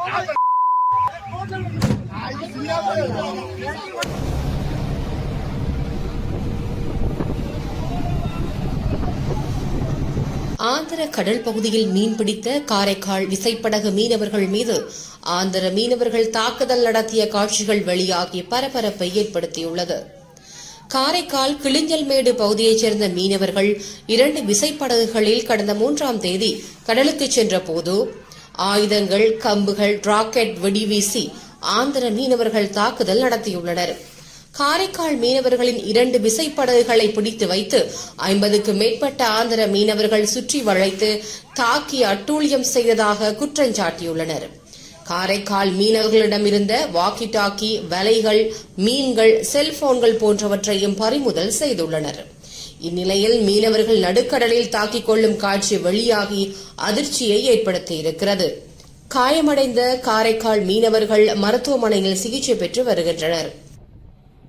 ஆந்திர கடல் பகுதியில் மீன்பிடித்த காரைக்கால் விசைப்படகு மீனவர்கள் மீது ஆந்திர மீனவர்கள் தாக்குதல் நடத்திய காட்சிகள் வெளியாகி பரபரப்பை ஏற்படுத்தியுள்ளது. காரைக்கால் கிளிஞ்சல்மேடு பகுதியைச் சேர்ந்த மீனவர்கள் 2 விசைப்படகுகளில் கடந்த 3ஆம் தேதி கடலுக்கு சென்றபோது ஆயுதங்கள், கம்புகள், ராக்கெட் வெடிவீசி ஆந்திர மீனவர்கள் தாக்குதல் நடத்தியுள்ளனர். காரைக்கால் மீனவர்களின் 2 விசைப்படகுகளை பிடித்து வைத்து 50க்கும் மேற்பட்ட ஆந்திர மீனவர்கள் சுற்றி வளைத்து தாக்கி அட்டூழியம் செய்ததாக குற்றஞ்சாட்டியுள்ளனர். காரைக்கால் மீனவர்களிடமிருந்த வாக்கி டாக்கி, வலைகள், மீன்கள், செல்போன்கள் போன்றவற்றையும் பறிமுதல் செய்துள்ளனர். இந்நிலையில் மீனவர்கள் நடுக்கடலில் தாக்கிக் கொள்ளும் காட்சி வெளியாகி அதிர்ச்சியை ஏற்படுத்தியிருக்கிறது. காயமடைந்த காரைக்கால் மீனவர்கள் மருத்துவமனையில் சிகிச்சை பெற்று வருகின்றனர்.